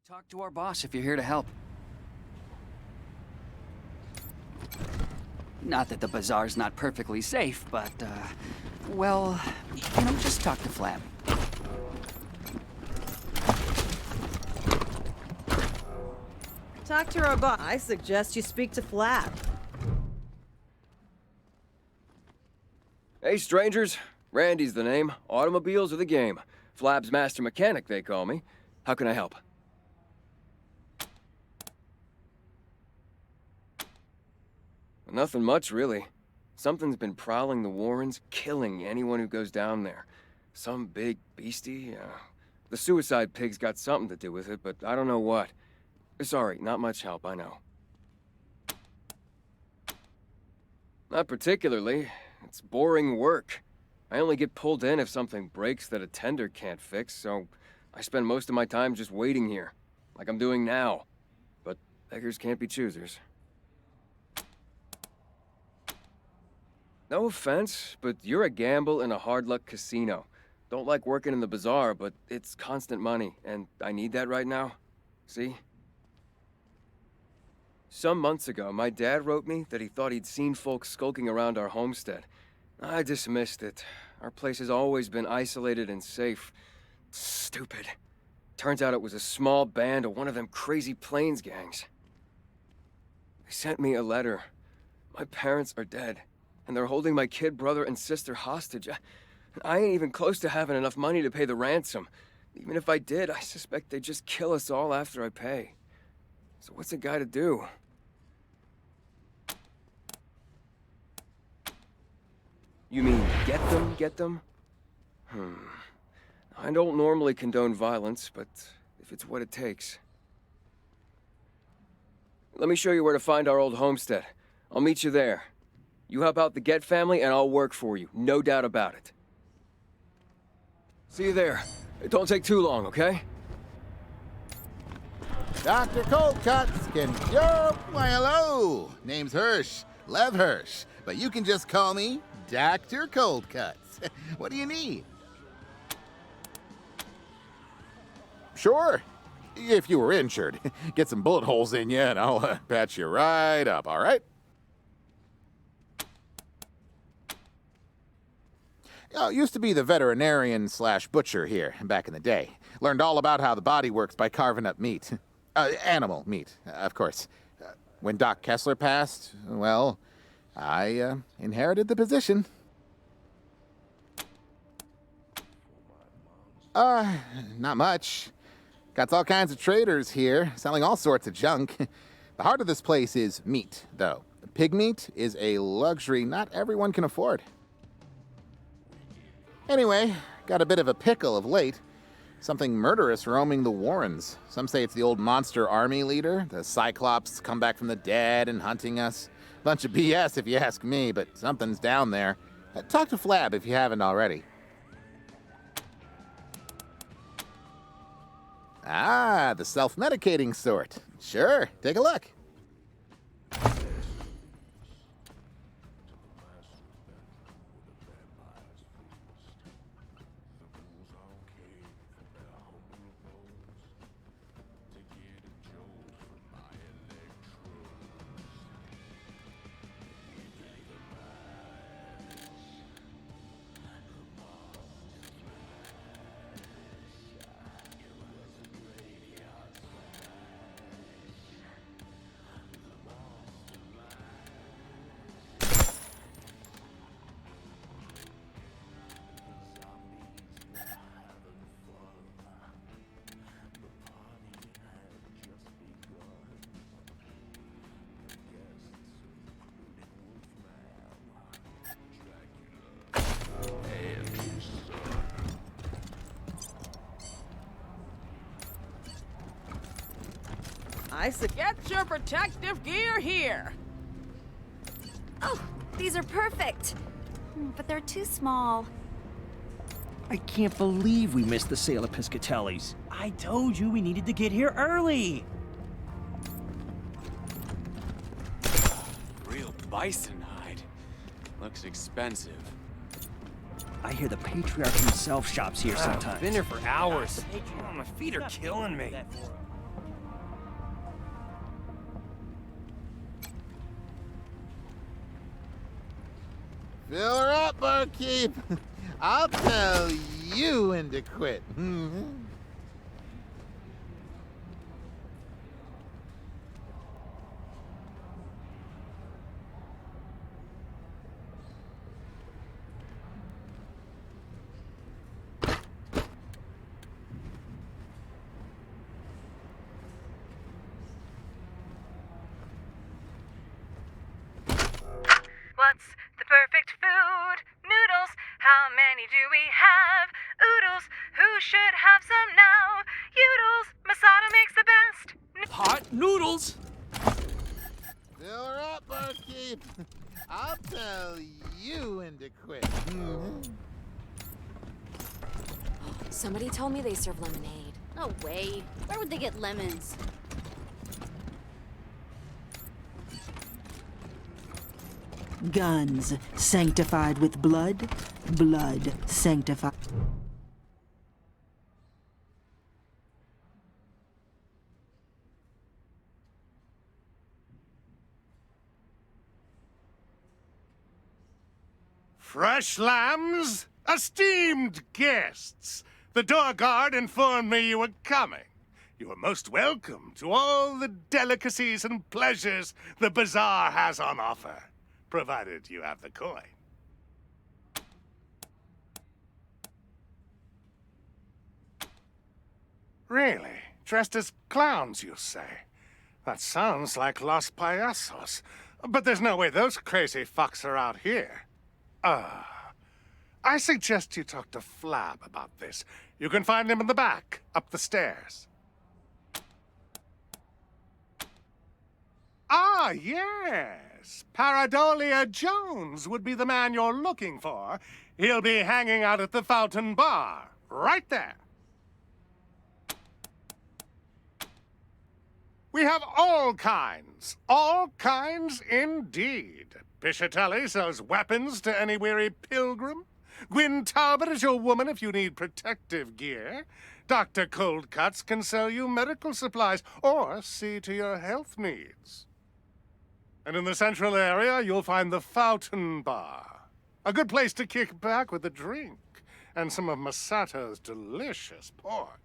Talk to our boss if you're here to help. Not that the bazaar's not perfectly safe, but, well, just talk to Flab. Talk to our boss. I suggest you speak to Flab. Hey, strangers. Randy's the name. Automobiles are the game. Flab's master mechanic, they call me. How can I help? Nothing much, really. Something's been prowling the Warrens, killing anyone who goes down there. Some big beastie? The suicide pig's got something to do with it, but I don't know what. Sorry, not much help, I know. Not particularly. It's boring work. I only get pulled in if something breaks that a tender can't fix, so I spend most of my time just waiting here, like I'm doing now. But beggars can't be choosers. No offense, but you're a gamble in a hard-luck casino. Don't like working in the bazaar, but it's constant money, and I need that right now. See? Some months ago, my dad wrote me that he thought he'd seen folks skulking around our homestead. I dismissed it. Our place has always been isolated and safe. Stupid. Turns out it was a small band of one of them crazy Plains gangs. They sent me a letter. My parents are dead, and they're holding my kid brother and sister hostage. I ain't even close to having enough money to pay the ransom. Even if I did, I suspect they'd just kill us all after I pay. So what's a guy to do? You mean get them? I don't normally condone violence, but if it's what it takes. Let me show you where to find our old homestead. I'll meet you there. You help out the Get family, and I'll work for you. No doubt about it. See you there. It don't take too long, okay? Dr. Cold Cuts can... Why, hello! Name's Hirsch. Lev Hirsch. But you can just call me Dr. Cold Cuts. What do you need? Sure. If you were injured. Get some bullet holes in you, and I'll patch you right up, all right? Used to be the veterinarian / butcher here back in the day. Learned all about how the body works by carving up meat. Animal meat, of course. When Doc Kessler passed, well, I inherited the position. Not much. Got all kinds of traders here, selling all sorts of junk. The heart of this place is meat, though. Pig meat is a luxury not everyone can afford. Anyway, got a bit of a pickle of late. Something murderous roaming the Warrens. Some say it's the old monster army leader, the Cyclops come back from the dead and hunting us. Bunch of BS if you ask me, but something's down there. Talk to Flab if you haven't already. Ah, the self-medicating sort. Sure, take a look. Get your protective gear here! Oh, these are perfect. But they're too small. I can't believe we missed the sale of Piscatelli's. I told you we needed to get here early. Real bison hide. Looks expensive. I hear the patriarch himself shops here sometimes. I've been here for hours. Oh, my feet are killing me. Fill her up, barkeep. I'll tell you when to quit. What's the perfect food? Noodles. How many do we have? Oodles. Who should have some now? Yoodles. Masato makes the best. Hot noodles! Fill her up, barkeep. I'll tell you when to quit. Somebody told me they serve lemonade. No way. Where would they get lemons? Guns sanctified with blood, blood sanctified. Fresh lambs, esteemed guests. The door guard informed me you were coming. You are most welcome to all the delicacies and pleasures the bazaar has on offer, provided you have the coin. Really? Dressed as clowns, you say? That sounds like Los Payasos. But there's no way those crazy fucks are out here. I suggest you talk to Flab about this. You can find him in the back, up the stairs. Ah, yes. Paradolia Jones would be the man you're looking for. He'll be hanging out at the Fountain Bar, right there. We have all kinds indeed. Piscitelli sells weapons to any weary pilgrim. Gwyn Talbot is your woman if you need protective gear. Dr. Coldcuts can sell you medical supplies or see to your health needs. And in the central area, you'll find the Fountain Bar. A good place to kick back with a drink and some of Masato's delicious pork.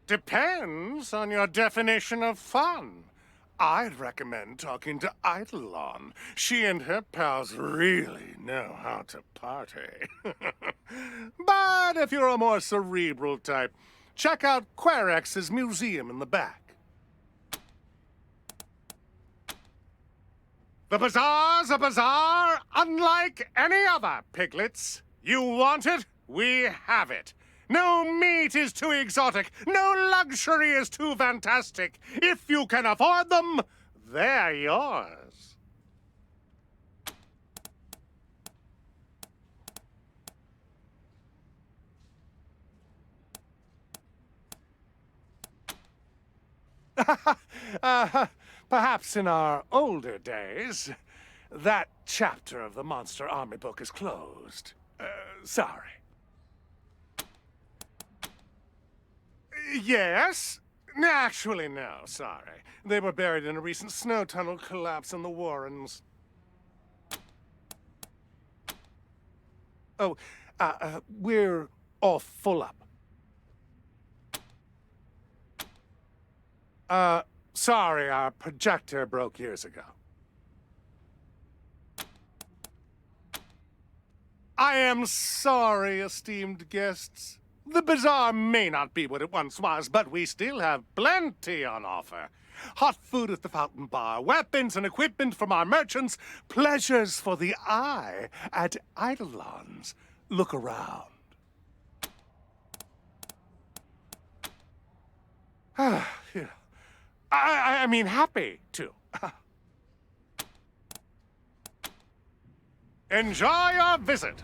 Depends on your definition of fun. I'd recommend talking to Eidolon. She and her pals really know how to party. But if you're a more cerebral type, check out Querex's museum in the back. The bazaar's a bazaar unlike any other, piglets. You want it? We have it. No meat is too exotic. No luxury is too fantastic. If you can afford them, they're yours. Perhaps in our older days, that chapter of the Monster Army book is closed. Sorry. Yes? Actually, no, sorry. They were buried in a recent snow tunnel collapse in the Warrens. Oh, we're all full up. Sorry, our projector broke years ago. I am sorry, esteemed guests. The bazaar may not be what it once was, but we still have plenty on offer. Hot food at the Fountain Bar, weapons and equipment from our merchants, pleasures for the eye at Eidolon's. Look around. I mean, happy to. Enjoy your visit.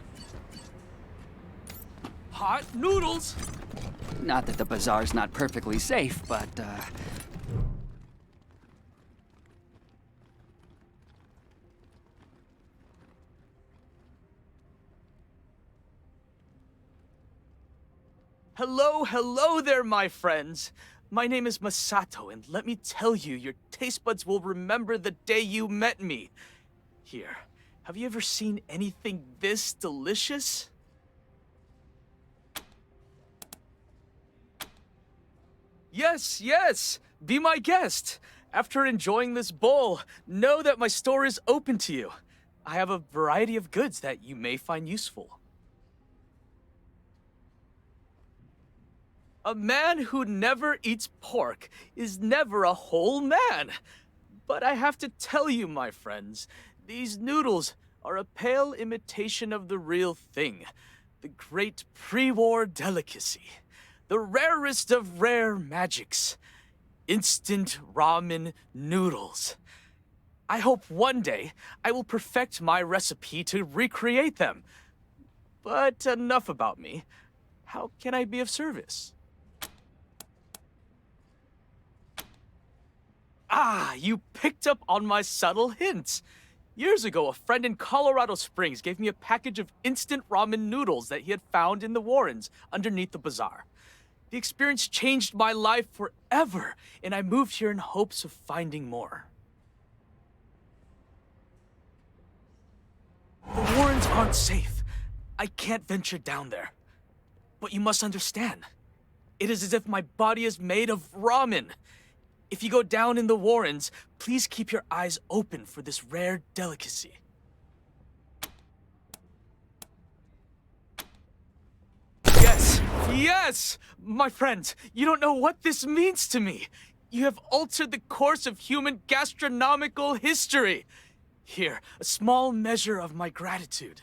Hot noodles! Not that the bazaar's not perfectly safe, but, Hello there, my friends. My name is Masato, and let me tell you, your taste buds will remember the day you met me. Here, have you ever seen anything this delicious? Yes, yes! Be my guest! After enjoying this bowl, know that my store is open to you. I have a variety of goods that you may find useful. A man who never eats pork is never a whole man. But I have to tell you, my friends, these noodles are a pale imitation of the real thing. The great pre-war delicacy. The rarest of rare magics. Instant ramen noodles. I hope one day I will perfect my recipe to recreate them. But enough about me. How can I be of service? Ah, you picked up on my subtle hints. Years ago, a friend in Colorado Springs gave me a package of instant ramen noodles that he had found in the Warrens underneath the bazaar. The experience changed my life forever, and I moved here in hopes of finding more. The Warrens aren't safe. I can't venture down there. But you must understand, it is as if my body is made of ramen. If you go down in the Warrens, please keep your eyes open for this rare delicacy. Yes, yes! My friends, you don't know what this means to me. You have altered the course of human gastronomical history. Here, a small measure of my gratitude.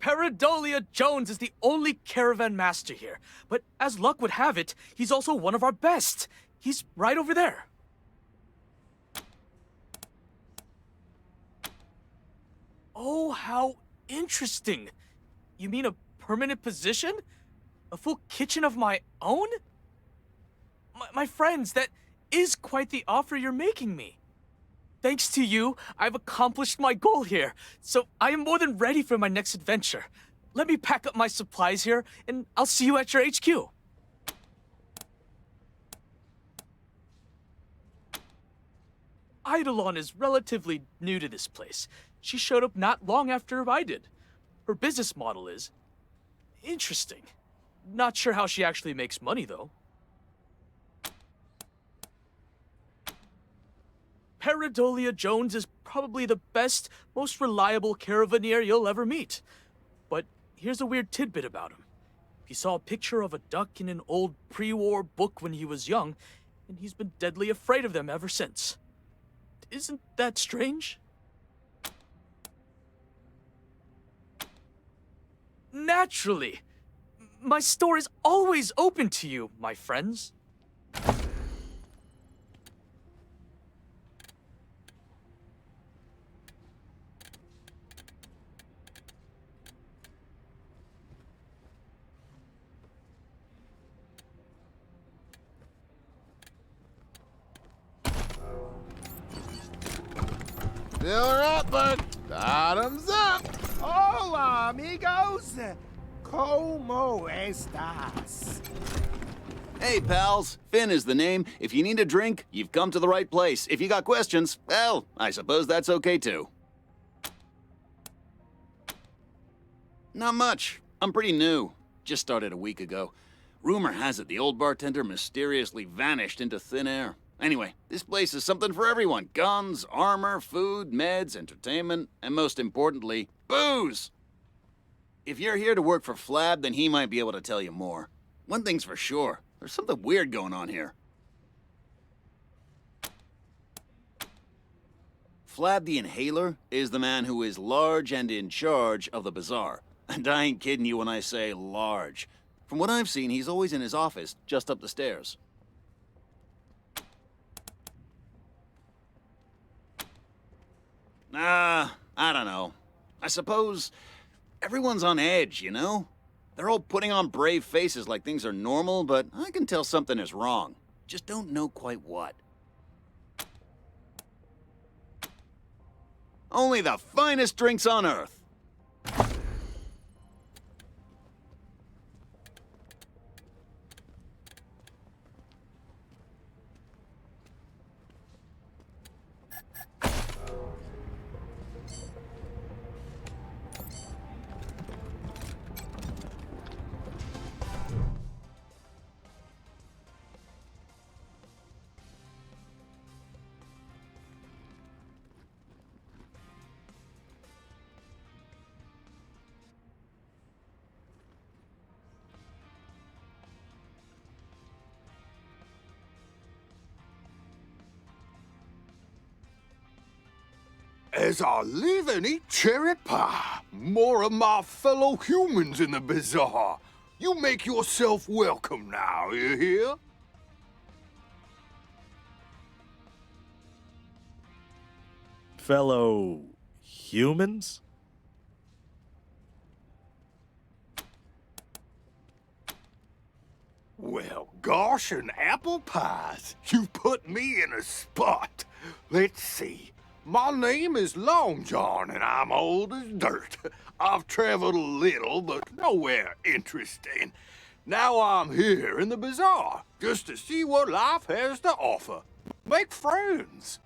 Paradolia Jones is the only caravan master here, but as luck would have it, he's also one of our best. He's right over there. Oh, how interesting. You mean a permanent position? A full kitchen of my own? My friends, that is quite the offer you're making me. Thanks to you, I've accomplished my goal here, so I am more than ready for my next adventure. Let me pack up my supplies here, and I'll see you at your HQ. Eidolon is relatively new to this place. She showed up not long after I did. Her business model is interesting. Not sure how she actually makes money, though. Paradolia Jones is probably the best, most reliable caravaneer you'll ever meet. But here's a weird tidbit about him. He saw a picture of a duck in an old pre-war book when he was young, and he's been deadly afraid of them ever since. Isn't that strange? Naturally. My store is always open to you, my friends. Fill her up, bud. Bottoms up. Hola, amigos. ¿Cómo estás? Hey, pals. Finn is the name. If you need a drink, you've come to the right place. If you got questions, well, I suppose that's okay too. Not much. I'm pretty new. Just started a week ago. Rumor has it the old bartender mysteriously vanished into thin air. Anyway, this place is something for everyone. Guns, armor, food, meds, entertainment, and most importantly, booze! If you're here to work for Flab, then he might be able to tell you more. One thing's for sure, there's something weird going on here. Flab The Inhaler is the man who is large and in charge of the bazaar. And I ain't kidding you when I say large. From what I've seen, he's always in his office, just up the stairs. I don't know. I suppose everyone's on edge, you know? They're all putting on brave faces like things are normal, but I can tell something is wrong. Just don't know quite what. Only the finest drinks on Earth. As I live and eat cherry pie, more of my fellow humans in the bazaar. You make yourself welcome now, you hear? Fellow humans? Well, gosh, and apple pies. You put me in a spot. Let's see. My name is Long John, and I'm old as dirt. I've traveled a little, but nowhere interesting. Now I'm here in the bazaar, just to see what life has to offer. Make friends.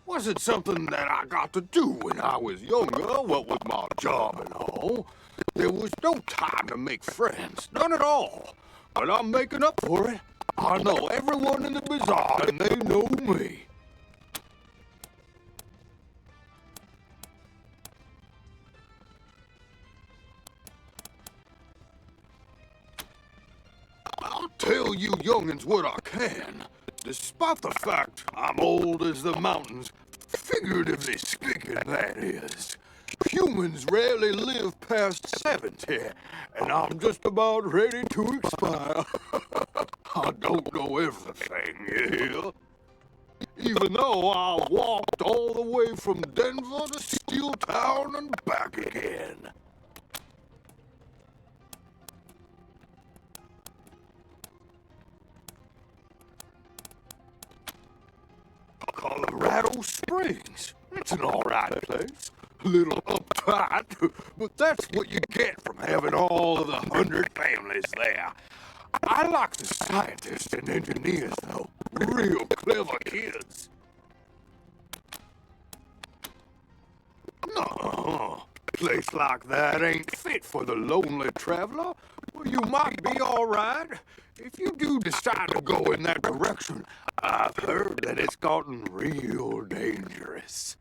Wasn't something that I got to do when I was younger, what with my job and all. There was no time to make friends, none at all. But I'm making up for it. I know everyone in the bazaar, and they know me. I'll tell you youngins what I can. Despite the fact I'm old as the mountains, figuratively speaking, that is. Humans rarely live past 70, and I'm just about ready to expire. I don't know everything, you hear? Even though I walked all the way from Denver to Steel Town and back again. Colorado Springs. It's an alright place. A little uptight, but that's what you get from having all of the 100 families there. I like the scientists and engineers, though. Real clever kids. No, a place like that ain't fit for the lonely traveler. Well, you might be alright. If you do decide to go in that direction, I've heard that it's gotten real dangerous.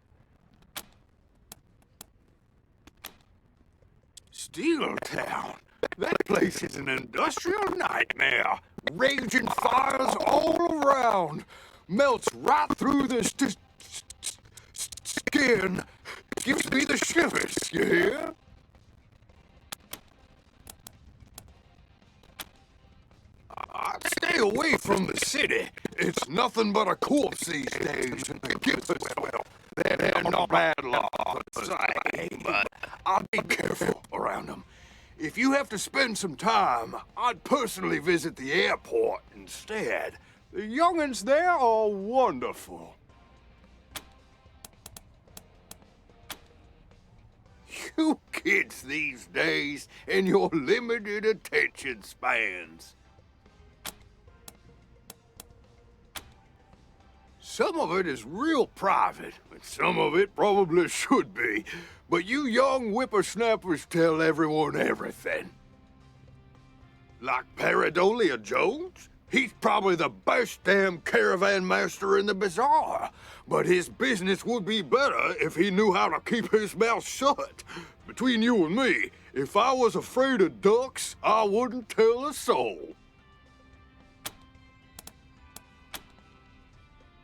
Steel Town. That place is an industrial nightmare. Raging fires all around. Melts right through the skin. Gives me the shivers, you hear? I'd stay away from the city. It's nothing but a corpse these days. Well, they're not bad law, but I'd be careful around them. If you have to spend some time, I'd personally visit the airport instead. The young'uns there are wonderful. You kids these days and your limited attention spans. Some of it is real private, and some of it probably should be. But you young whippersnappers tell everyone everything. Like Paradolia Jones? He's probably the best damn caravan master in the bazaar. But his business would be better if he knew how to keep his mouth shut. Between you and me, if I was afraid of ducks, I wouldn't tell a soul.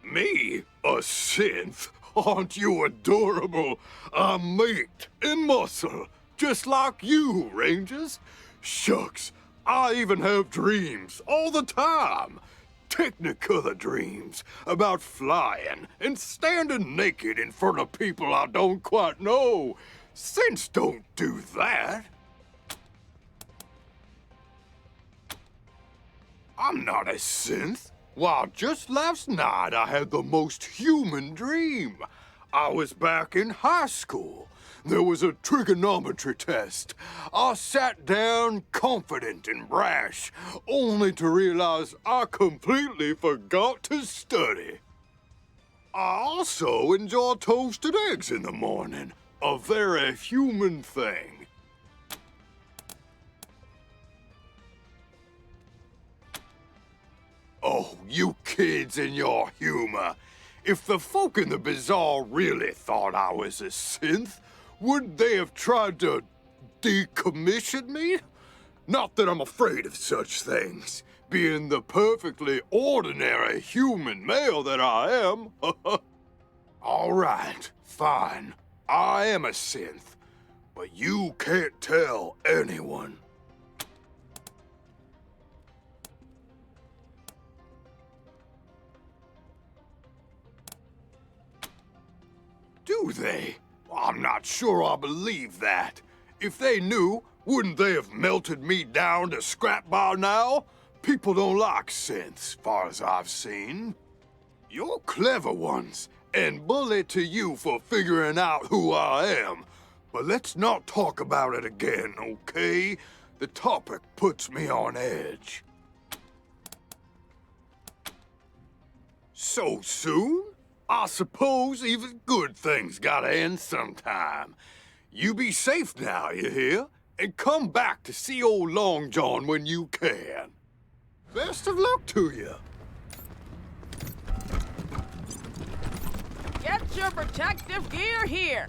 Me? A synth? Aren't you adorable? I'm meat and muscle, just like you, Rangers. Shucks, I even have dreams all the time. Technicolor dreams about flying and standing naked in front of people I don't quite know. Synths don't do that. I'm not a synth. Why, just last night I had the most human dream. I was back in high school. There was a trigonometry test. I sat down confident and brash, only to realize I completely forgot to study. I also enjoy toasted eggs in the morning, a very human thing. Oh, you kids and your humor. If the folk in the bazaar really thought I was a synth, would they have tried to decommission me? Not that I'm afraid of such things, being the perfectly ordinary human male that I am. All right, fine. I am a synth, but you can't tell anyone. Do they? I'm not sure I believe that. If they knew, wouldn't they have melted me down to scrap by now? People don't like synths, far as I've seen. You're clever ones, and bully to you for figuring out who I am. But let's not talk about it again, okay? The topic puts me on edge. So soon? I suppose even good things gotta end sometime. You be safe now, you hear? And come back to see old Long John when you can. Best of luck to you. Get your protective gear here.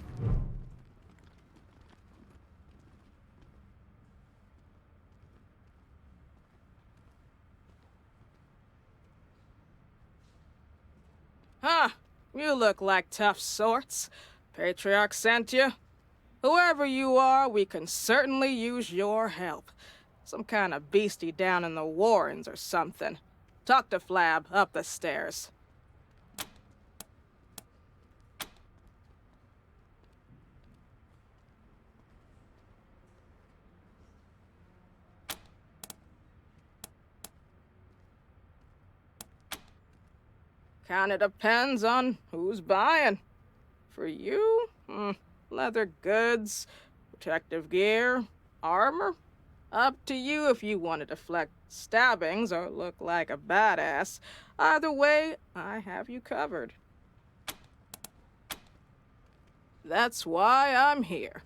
Huh. You look like tough sorts. Patriarch sent you. Whoever you are, we can certainly use your help. Some kind of beastie down in the Warrens or something. Talk to Flab up the stairs. Kinda depends on who's buying. For you, leather goods, protective gear, armor. Up to you if you want to deflect stabbings or look like a badass. Either way, I have you covered. That's why I'm here.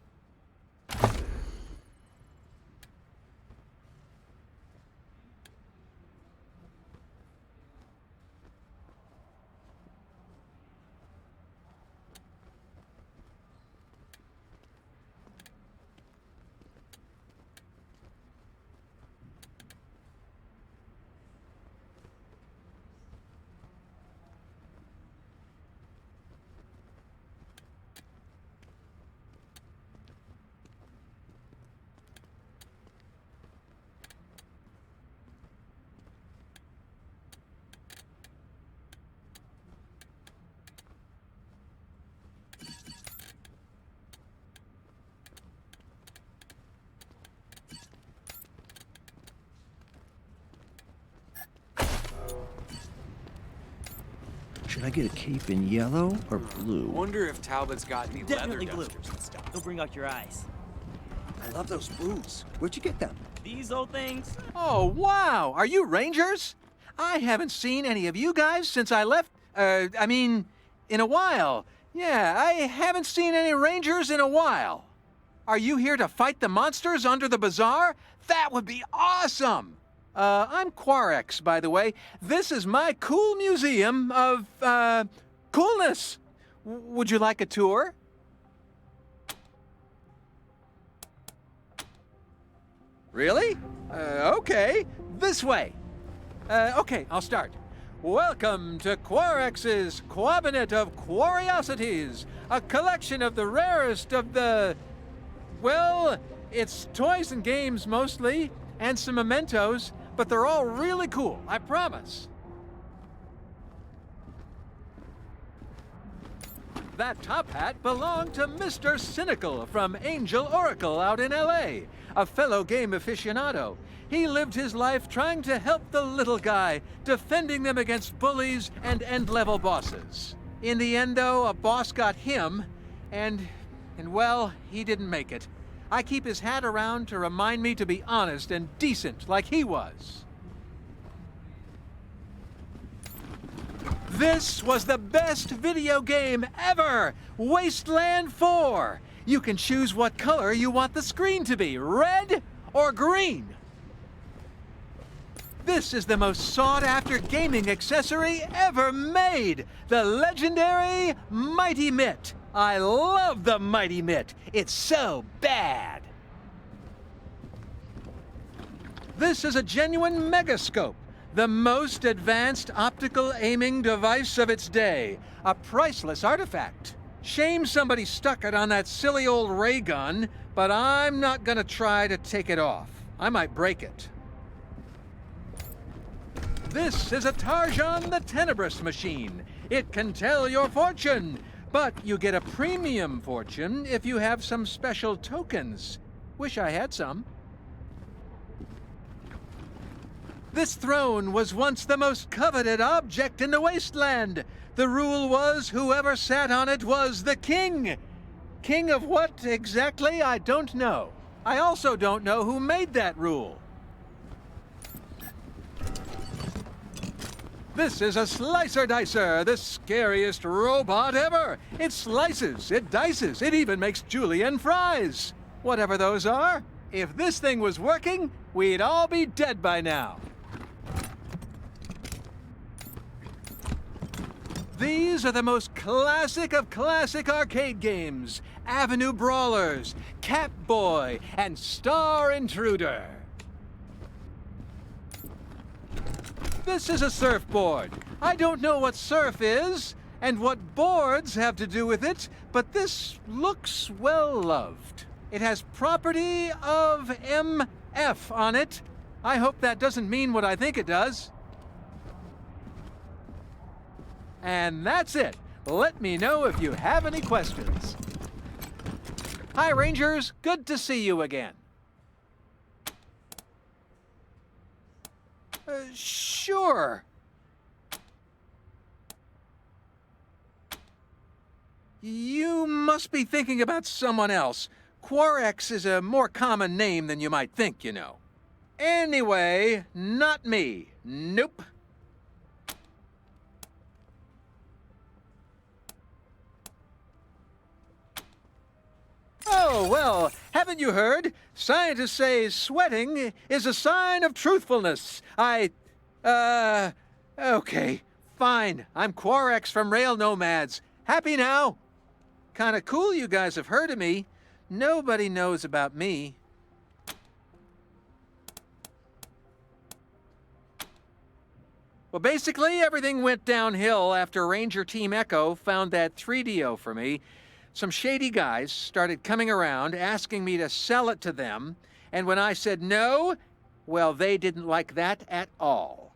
Should I get a cape in yellow or blue? Wonder if Talbot's got any Definitely leather blue. dusters and stuff. They'll bring out your eyes. I love those boots. Where'd you get them? These old things? Oh, wow. Are you Rangers? I haven't seen any of you guys since I left. In a while. Yeah, I haven't seen any Rangers in a while. Are you here to fight the monsters under the bazaar? That would be awesome! I'm Quarex, by the way. This is my cool museum of, coolness. Would you like a tour? Really? Okay. This way. Okay, I'll start. Welcome to Quarex's Quabinet of Curiosities, a collection of the rarest of the... Well, it's toys and games mostly, and some mementos, but they're all really cool, I promise. That top hat belonged to Mr. Cynical from Angel Oracle out in LA, a fellow game aficionado. He lived his life trying to help the little guy, defending them against bullies and end-level bosses. In the end, though, a boss got him, and well, he didn't make it. I keep his hat around to remind me to be honest and decent like he was. This was the best video game ever! Wasteland 4! You can choose what color you want the screen to be, red or green. This is the most sought-after gaming accessory ever made, the legendary Mighty Mitt. I love the Mighty Mitt. It's so bad. This is a genuine megascope, the most advanced optical aiming device of its day, a priceless artifact. Shame somebody stuck it on that silly old ray gun, but I'm not gonna try to take it off. I might break it. This is a Tarjan the Tenebrous machine. It can tell your fortune, but you get a premium fortune if you have some special tokens. Wish I had some. This throne was once the most coveted object in the Wasteland. The rule was whoever sat on it was the king. King of what exactly, I don't know. I also don't know who made that rule. This is a Slicer Dicer, the scariest robot ever. It slices, it dices, it even makes julienne fries. Whatever those are, if this thing was working, we'd all be dead by now. These are the most classic of classic arcade games. Avenue Brawlers, Catboy, and Star Intruder. This is a surfboard. I don't know what surf is, and what boards have to do with it, but this looks well-loved. It has property of MF on it. I hope that doesn't mean what I think it does. And that's it. Let me know if you have any questions. Hi, Rangers. Good to see you again. Sure. You must be thinking about someone else. Quarex is a more common name than you might think, you know. Anyway, not me. Nope. Oh, well, haven't you heard? Scientists say sweating is a sign of truthfulness. Okay, fine. I'm Quarex from Rail Nomads. Happy now? Kinda cool you guys have heard of me. Nobody knows about me. Well, basically, everything went downhill after Ranger Team Echo found that 3DO for me. Some shady guys started coming around asking me to sell it to them, and when I said no, well, they didn't like that at all.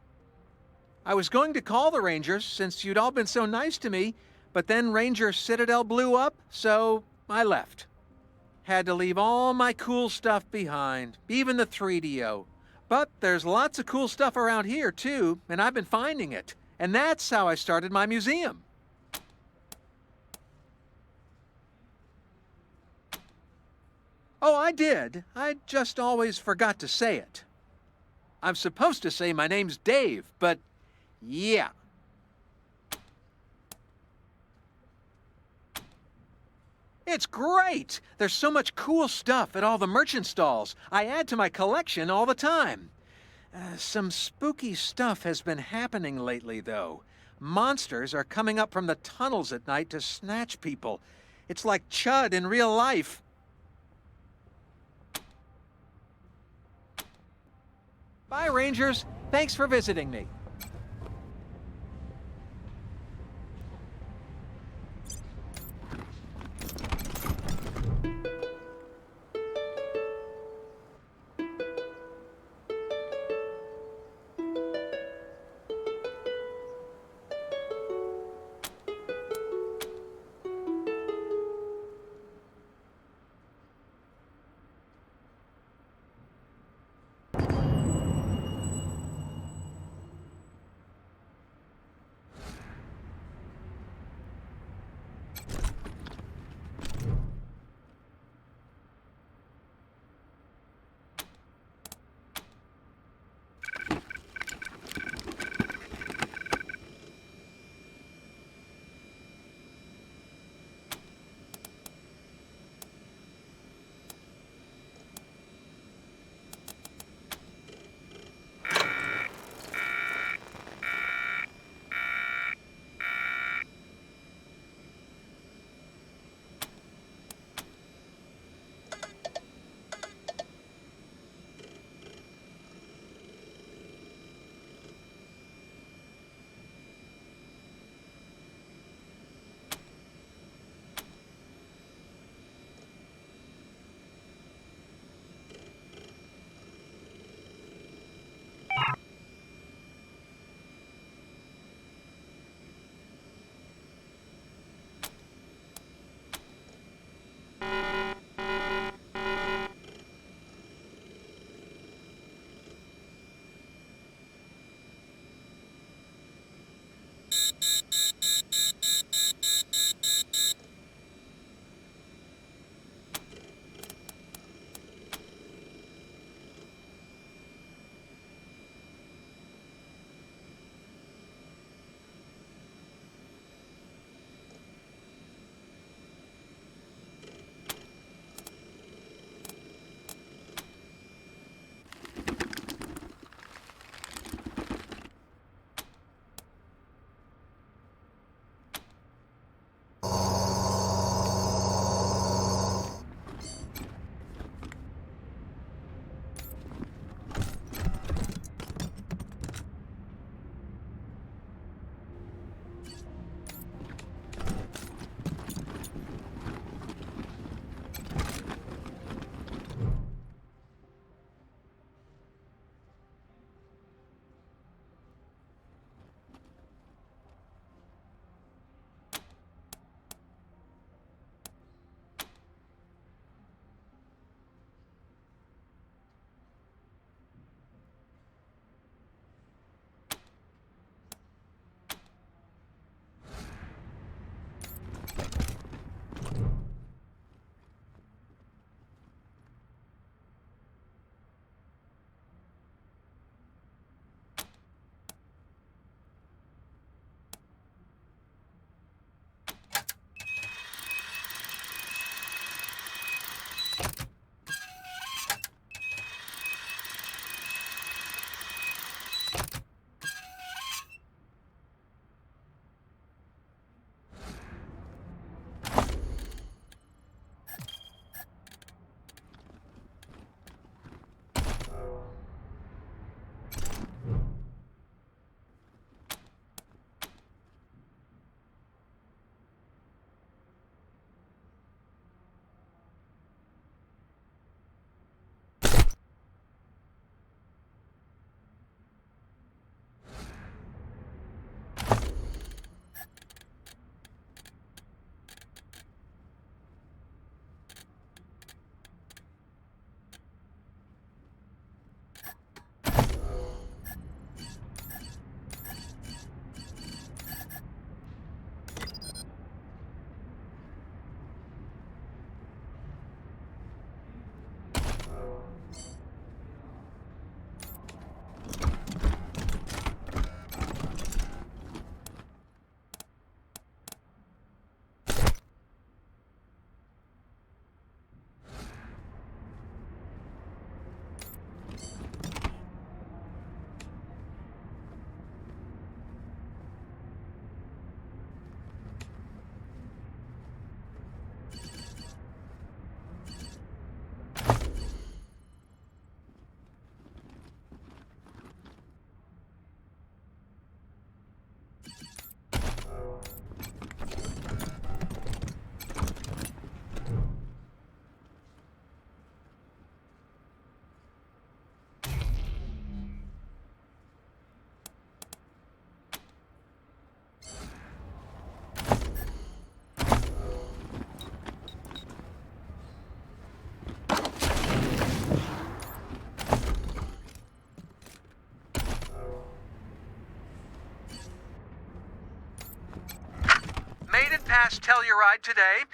I was going to call the Rangers since you'd all been so nice to me, but then Ranger Citadel blew up, so I left. Had to leave all my cool stuff behind, even the 3DO. But there's lots of cool stuff around here, too, and I've been finding it. And that's how I started my museum. Oh, I did. I just always forgot to say it. I'm supposed to say my name's Dave, but yeah. It's great! There's so much cool stuff at all the merchant stalls. I add to my collection all the time. Some spooky stuff has been happening lately, though. Monsters are coming up from the tunnels at night to snatch people. It's like Chud in real life. Bye, Rangers. Thanks for visiting me. past Telluride today.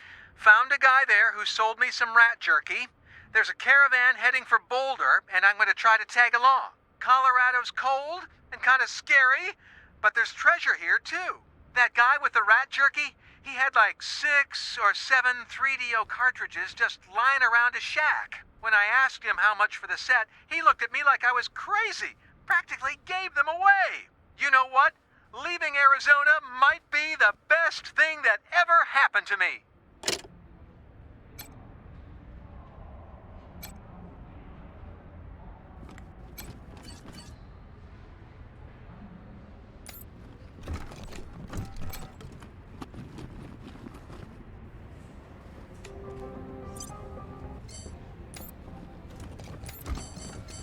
Found a guy there who sold me some rat jerky. There's a caravan heading for Boulder, and I'm going to try to tag along. Colorado's cold and kind of scary, but there's treasure here, too. That guy with the rat jerky, he had like 6 or 7 3DO cartridges just lying around his shack. When I asked him how much for the set, he looked at me like I was crazy. Practically gave them away. You know what? Leaving Arizona might be the best thing that ever happened to me.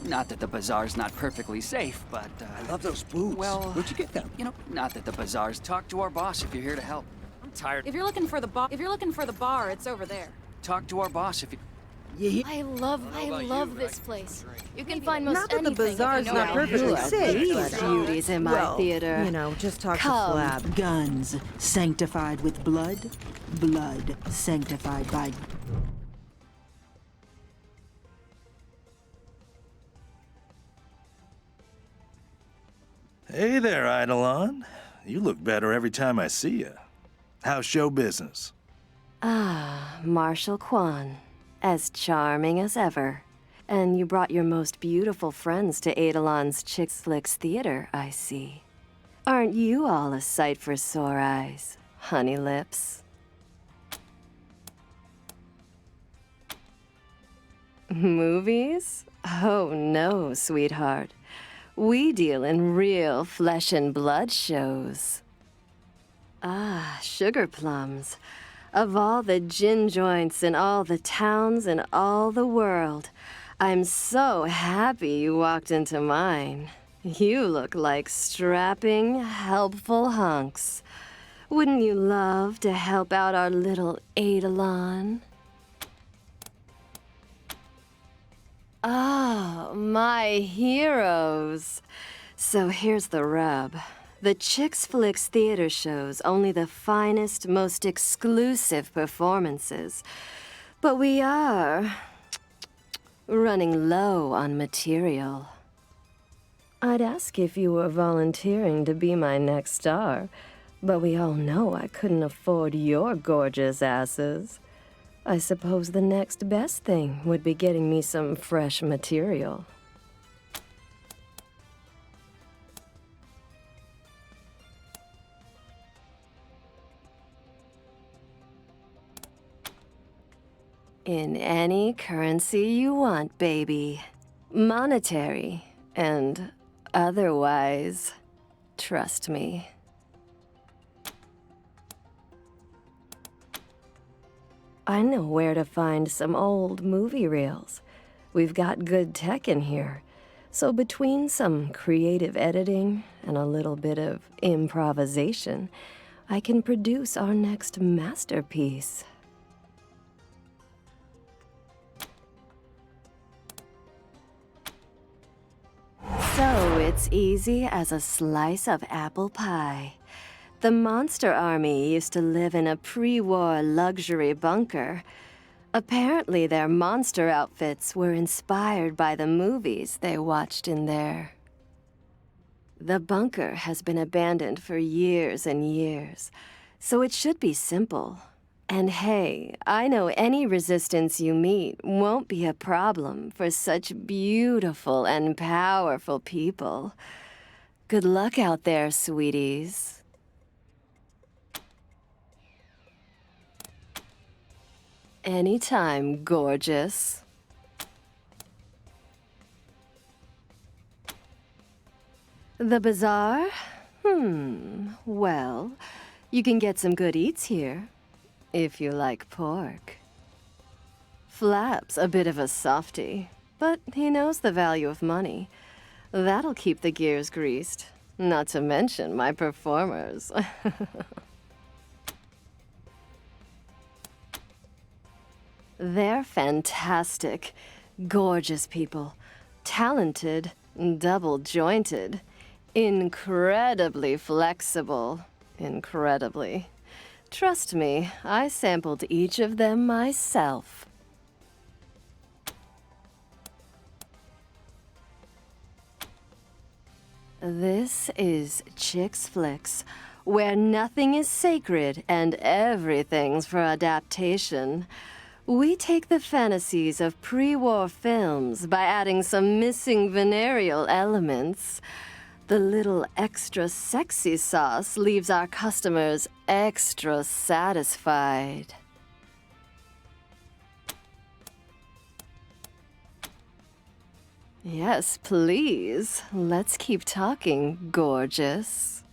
Not that the bazaar's not perfectly safe, but, I love those boots. Well, Where'd you get them? You know, not that the bazaar's. Talk to our boss if you're here to help. I'm tired. If you're looking for the bar, it's over there. Talk to our boss if you... I love this place. You can find most Not that the anything if you bazaar's know not how. perfectly safe, These but beauties in my theater. You know, just talk Come. to Flab. Guns sanctified with blood, blood sanctified by... Hey there, Eidolon. You look better every time I see you. How's show business? Ah, Marshal Kwan. As charming as ever. And you brought your most beautiful friends to Eidolon's Chick Flicks Theater, I see. Aren't you all a sight for sore eyes, honey lips? Movies? Oh no, sweetheart. We deal in real flesh and blood shows. Ah, sugar plums. Of all the gin joints in all the towns in all the world, I'm so happy you walked into mine. You look like strapping, helpful hunks. Wouldn't you love to help out our little Eidolon? Oh, my heroes. So here's the rub. The Chicks Flicks theater shows only the finest, most exclusive performances. But we are running low on material. I'd ask if you were volunteering to be my next star, but we all know I couldn't afford your gorgeous asses. I suppose the next best thing would be getting me some fresh material. In any currency you want, baby. Monetary and otherwise. Trust me. I know where to find some old movie reels. We've got good tech in here. So between some creative editing and a little bit of improvisation, I can produce our next masterpiece. So it's easy as a slice of apple pie. The Monster Army used to live in a pre-war luxury bunker. Apparently their monster outfits were inspired by the movies they watched in there. The bunker has been abandoned for years and years, so it should be simple. And hey, I know any resistance you meet won't be a problem for such beautiful and powerful people. Good luck out there, sweeties. Anytime, gorgeous. The bazaar? Well, you can get some good eats here, if you like pork. Flap's a bit of a softy, but he knows the value of money. That'll keep the gears greased, not to mention my performers. They're fantastic, gorgeous people, talented, double-jointed, incredibly flexible, incredibly. Trust me, I sampled each of them myself. This is Chicks Flicks, where nothing is sacred and everything's for adaptation. We take the fantasies of pre-war films by adding some missing venereal elements. The little extra sexy sauce leaves our customers extra satisfied. Yes, please. Let's keep talking, gorgeous.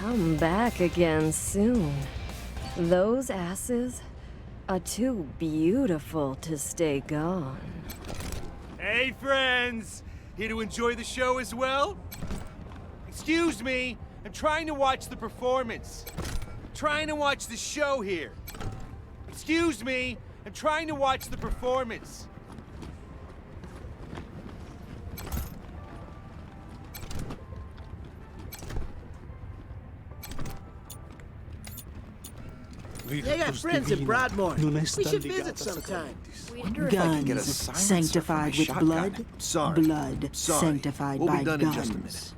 Come back again soon. Those asses are too beautiful to stay gone. Hey, friends! Here to enjoy the show as well? Excuse me, I'm trying to watch the performance. I'm trying to watch the show here. Excuse me, I'm trying to watch the performance. I got friends in Broadmoor. We should visit sometime. Guns sanctified with blood, blood sanctified by guns.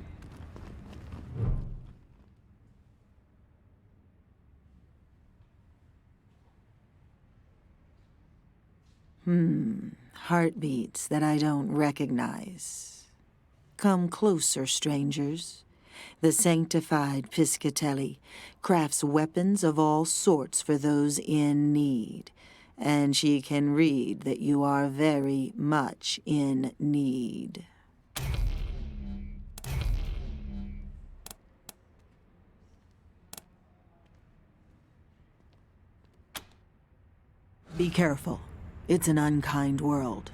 Heartbeats that I don't recognize. Come closer, strangers. The sanctified Piscatelli crafts weapons of all sorts for those in need, and she can read that you are very much in need. Be careful. It's an unkind world.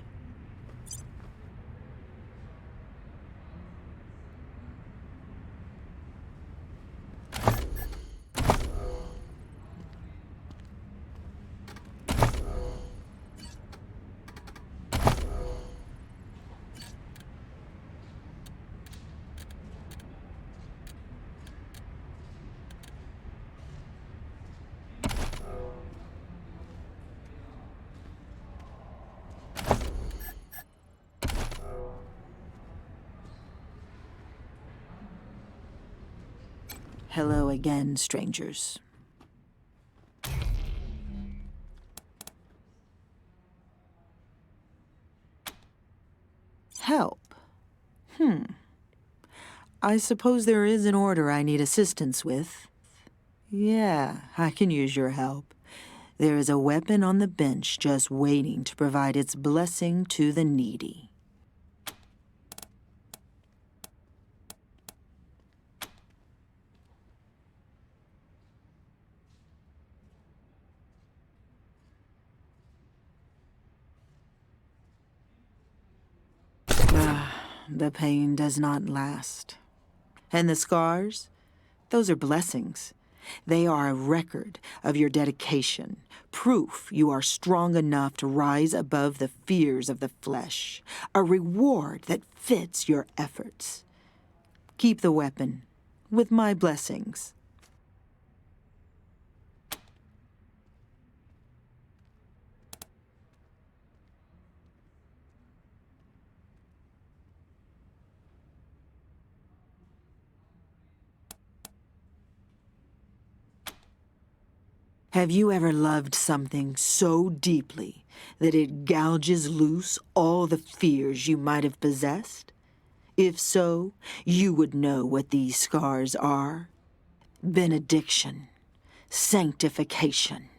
Hello again, strangers. Help? I suppose there is an order I need assistance with. Yeah, I can use your help. There is a weapon on the bench just waiting to provide its blessing to the needy. The pain does not last. And the scars? Those are blessings. They are a record of your dedication, proof you are strong enough to rise above the fears of the flesh, a reward that fits your efforts. Keep the weapon, with my blessings. Have you ever loved something so deeply that it gouges loose all the fears you might have possessed? If so, you would know what these scars are. Benediction, sanctification.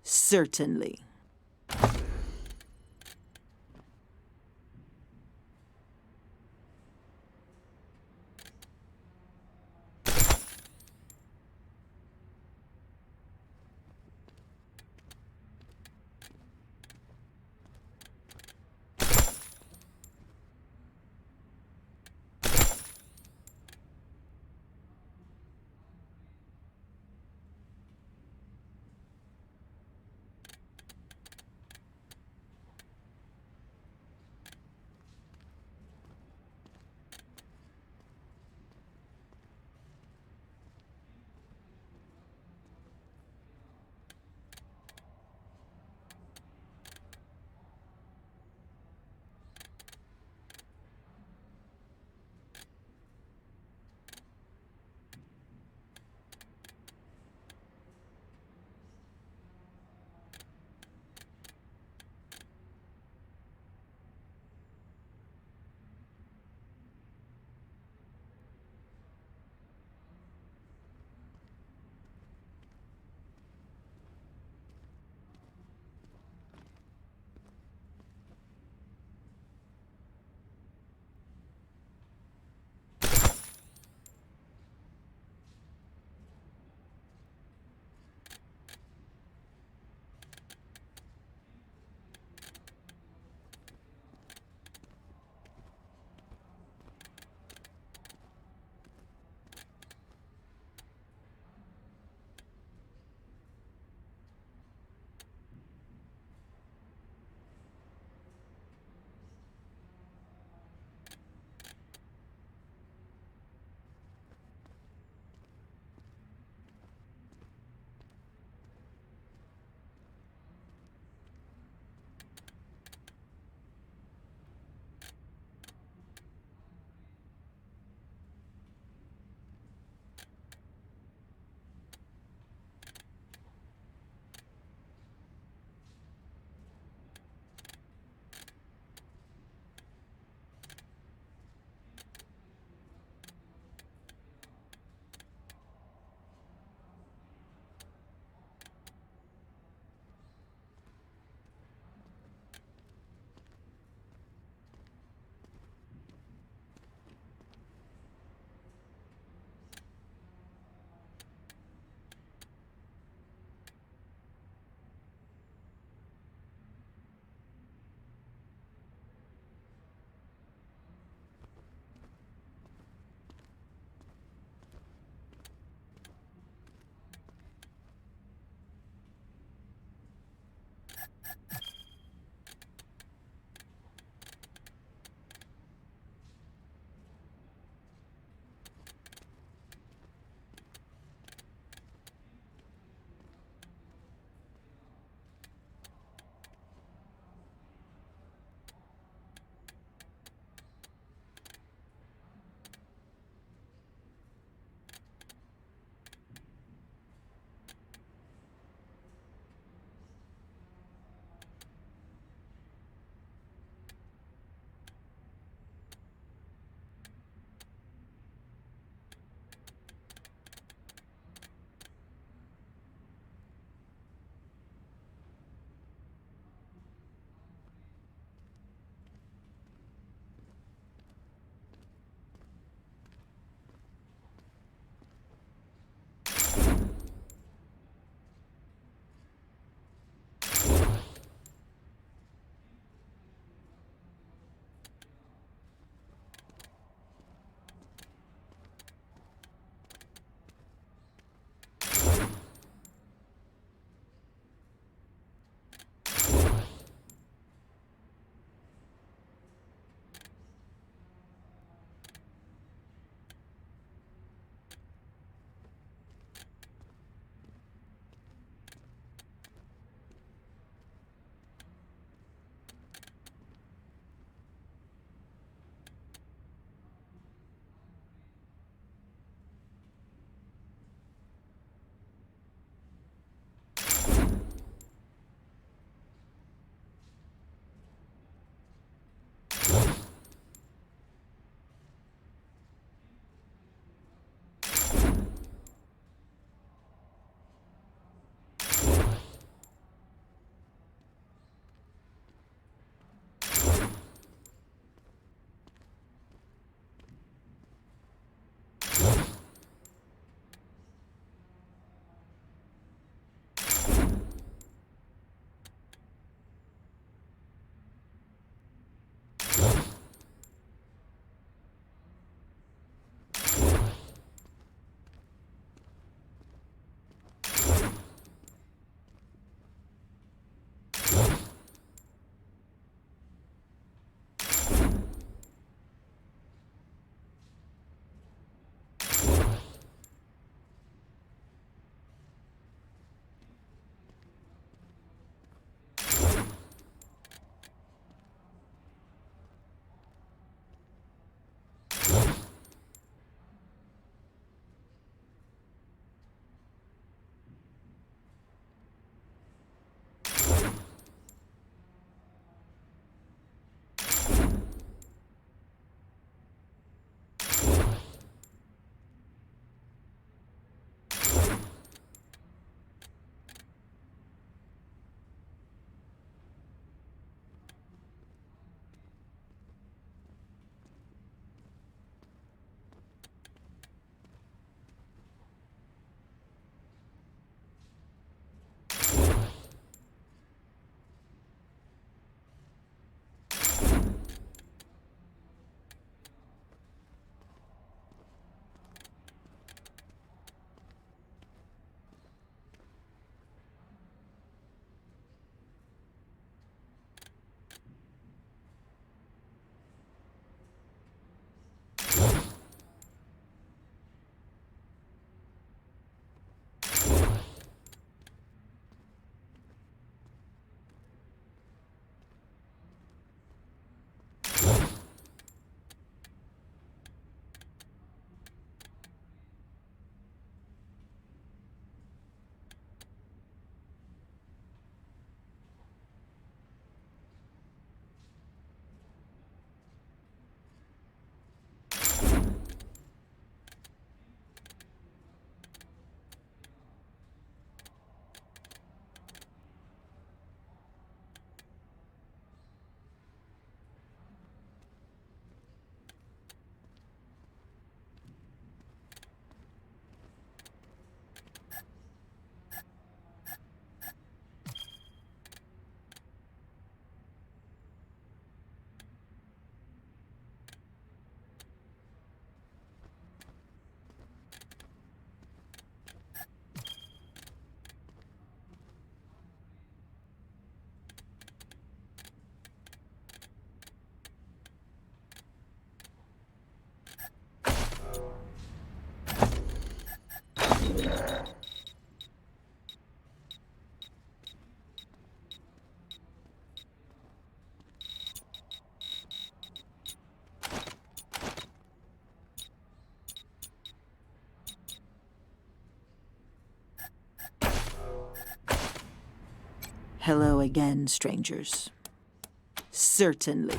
Certainly. Hello again, strangers. Certainly.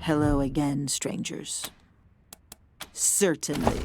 Hello again, strangers. Certainly.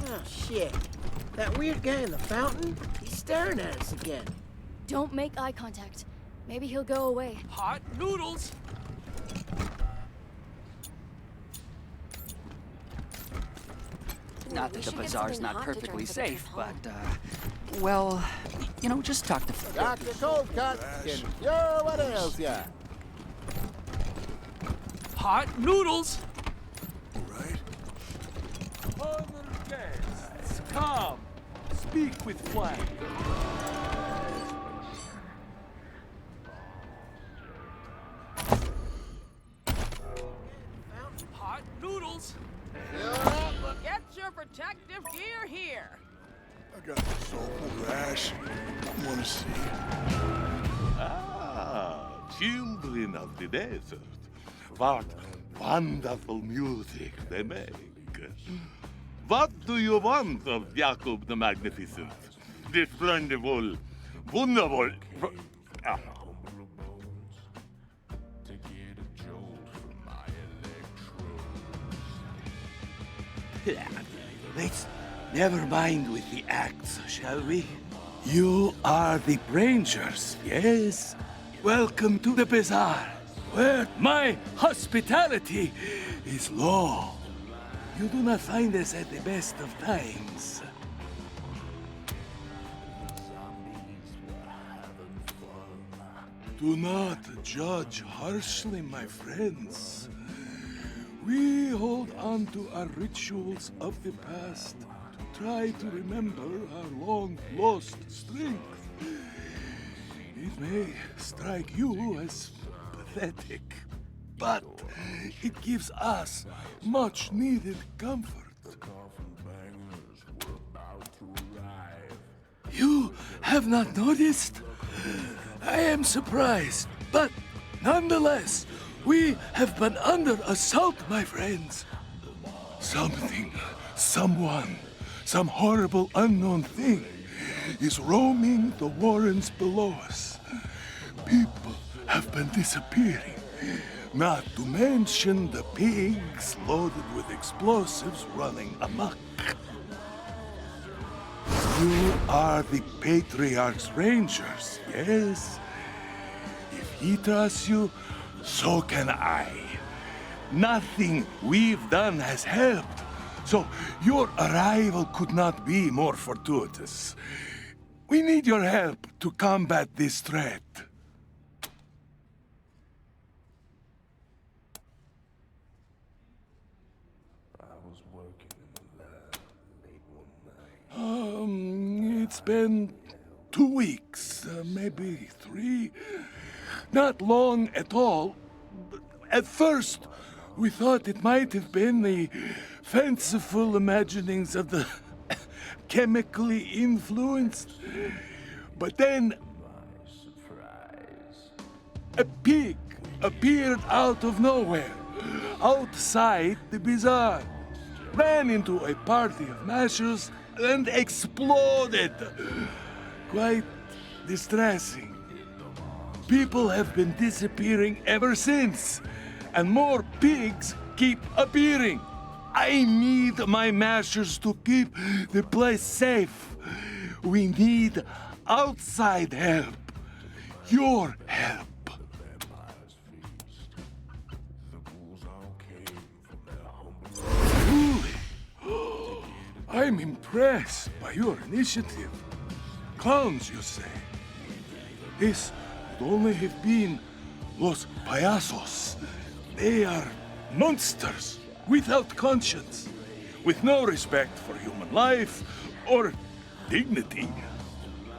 Oh, shit. That weird guy in the fountain? He's staring at us again. Don't make eye contact. Maybe he'll go away. Hot noodles! Not that We the should get bazaar's something not hot to drink perfectly for the drive safe, home. but, well, you know, just talk to... Dr. Cold Cuts can cure what ails ya. Hot noodles! Honored guests, come. Speak with Flab. Hot noodles! Get your protective gear here. I got this awful rash. Wanna see? Ah, children of the desert. What wonderful music they make. What do you want of Jacob the Magnificent? This splendid, wonderful... Ah. Let's never mind with the acts, shall we? You are the Rangers, yes? Welcome to the bazaar, where my hospitality is law. You do not find us at the best of times. Do not judge harshly, my friends. We hold on to our rituals of the past to try to remember our long-lost strength. It may strike you as pathetic, but it gives us much-needed comfort. You have not noticed? I am surprised, but nonetheless, we have been under assault, my friends. Something, someone, some horrible unknown thing is roaming the warrens below us. People have been disappearing, not to mention the pigs loaded with explosives running amok. You are the Patriarch's Rangers, yes? If he trusts you, so can I. Nothing we've done has helped, so your arrival could not be more fortuitous. We need your help to combat this threat. It's been 2 weeks, maybe 3. Not long at all. At first, we thought it might have been the fanciful imaginings of the chemically influenced. But then a pig appeared out of nowhere, outside the bazaar, ran into a party of mashers, and exploded. Quite distressing. People have been disappearing ever since, and more pigs keep appearing. I need my mashers to keep the place safe. We need outside help. Your help. I'm impressed by your initiative. Clowns, you say? This would only have been Los Payasos. They are monsters without conscience, with no respect for human life or dignity.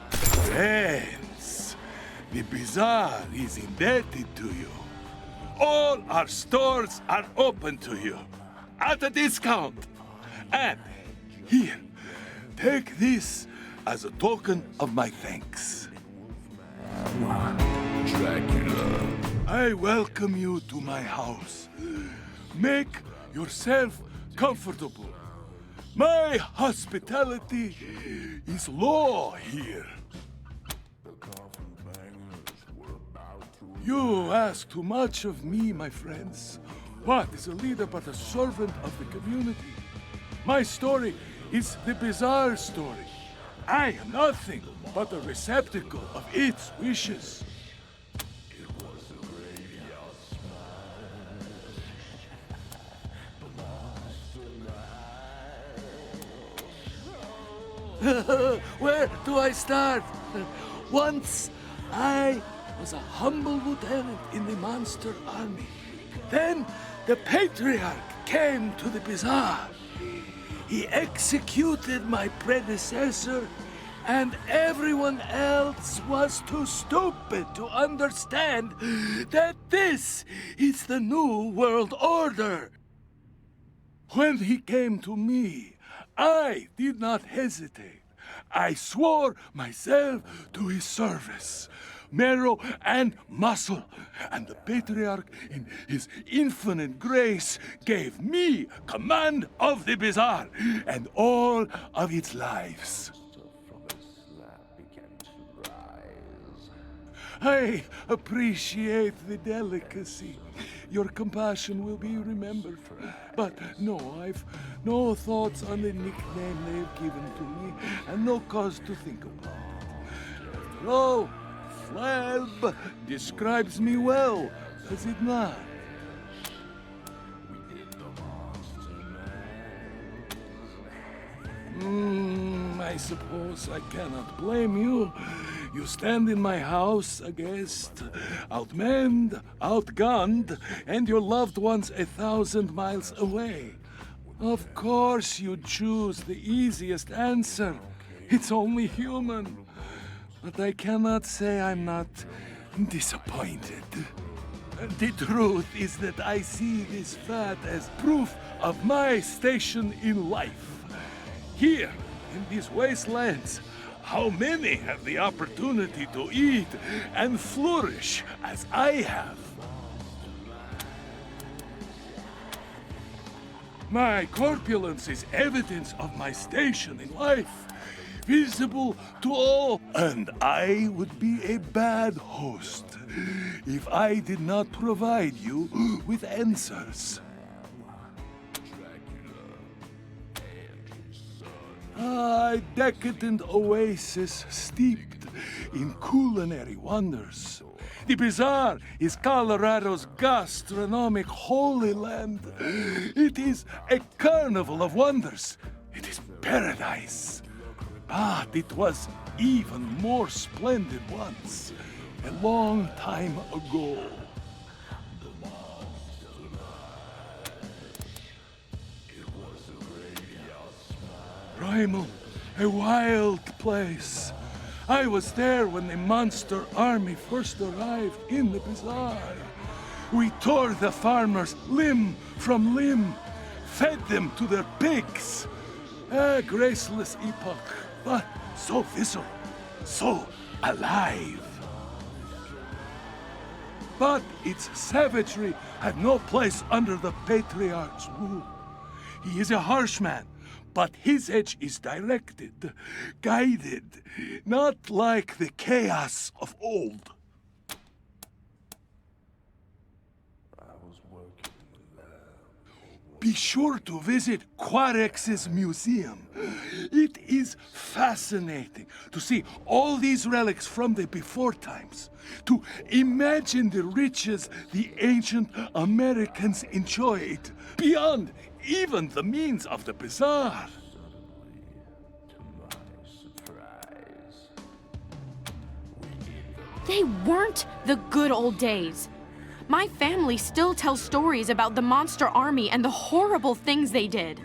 Friends, the bazaar is indebted to you. All our stores are open to you at a discount. And here, take this as a token of my thanks. Dracula. I welcome you to my house. Make yourself comfortable. My hospitality is law here. You ask too much of me, my friends. What is a leader but a servant of the community? My story is the bizarre story. I am nothing but a receptacle of its wishes. Where do I start? Once I was a humble lieutenant in the monster army. Then the patriarch came to the bazaar. He executed my predecessor, and everyone else was too stupid to understand that this is the new world order. When he came to me, I did not hesitate. I swore myself to his service, marrow and muscle, and the patriarch, in his infinite grace, gave me command of the bazaar and all of its lives. I appreciate the delicacy. Your compassion will be remembered. But no, I've no thoughts on the nickname they've given to me, and no cause to think about it. After all, Flab describes me well, does it not? I suppose I cannot blame you. You stand in my house, a guest, outmanned, outgunned, and your loved ones 1,000 miles away. Of course you choose the easiest answer. It's only human. But I cannot say I'm not disappointed. The truth is that I see this fat as proof of my station in life. Here, in these wastelands, how many have the opportunity to eat and flourish as I have? My corpulence is evidence of my station in life, visible to all, and I would be a bad host if I did not provide you with answers. A decadent oasis steeped in culinary wonders. The bazaar is Colorado's gastronomic holy land. It is a carnival of wonders. It is paradise. But it was even more splendid once, a long time ago. Primal, a wild place. I was there when the monster army first arrived in the bazaar. We tore the farmers limb from limb, fed them to their pigs. A graceless epoch, but so visceral, so alive. But its savagery had no place under the patriarch's rule. He is a harsh man, but his edge is directed, guided, not like the chaos of old. Be sure to visit Quarex's museum. It is fascinating to see all these relics from the before times, to imagine the riches the ancient Americans enjoyed, beyond even the means of the bazaar. They weren't the good old days. My family still tells stories about the monster army and the horrible things they did.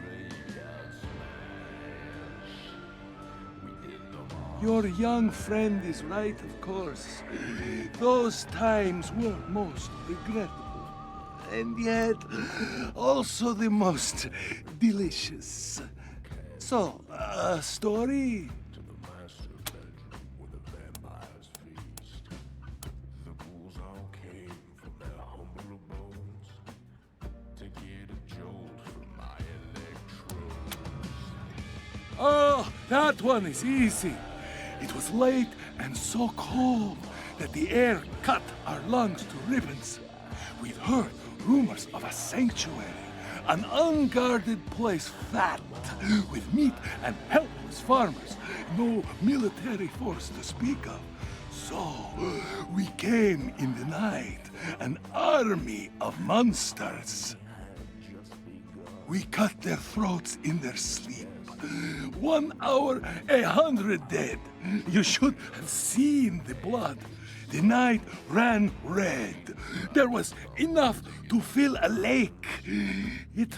Your young friend is right, of course. Those times were most regrettable, and yet also the most delicious. So, a story? Oh, that one is easy. It was late and so cold that the air cut our lungs to ribbons. We'd heard rumors of a sanctuary, an unguarded place fat with meat and helpless farmers, no military force to speak of. So we came in the night, an army of monsters. We cut their throats in their sleep. 1 hour, 100 dead. You should have seen the blood. The night ran red. There was enough to fill a lake. It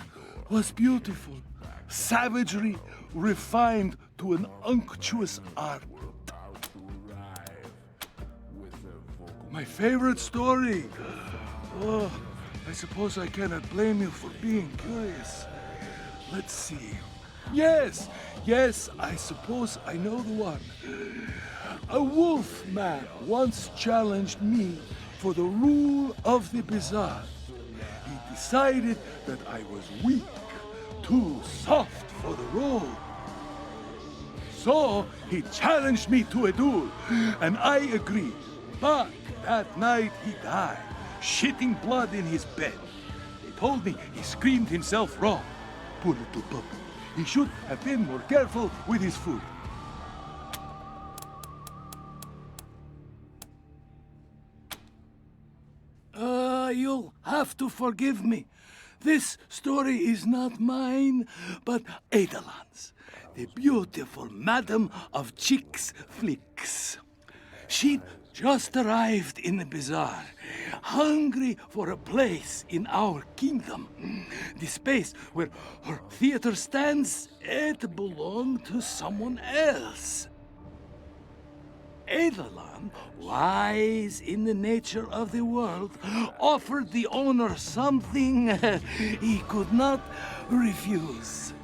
was beautiful. Savagery refined to an unctuous art. My favorite story. Oh, I suppose I cannot blame you for being curious. Let's see. Yes, I suppose I know the one. A wolf man once challenged me for the rule of the bazaar. He decided that I was weak, too soft for the role. So he challenged me to a duel, and I agreed. But that night he died, shitting blood in his bed. They told me he screamed himself raw. Poor little puppy. He should have been more careful with his food. You'll have to forgive me. This story is not mine, but Edalan's, the beautiful madam of chicks flicks. She'd just arrived in the bazaar, hungry for a place in our kingdom. The space where her theater stands, it belonged to someone else. Edalan, wise in the nature of the world, offered the owner something he could not refuse.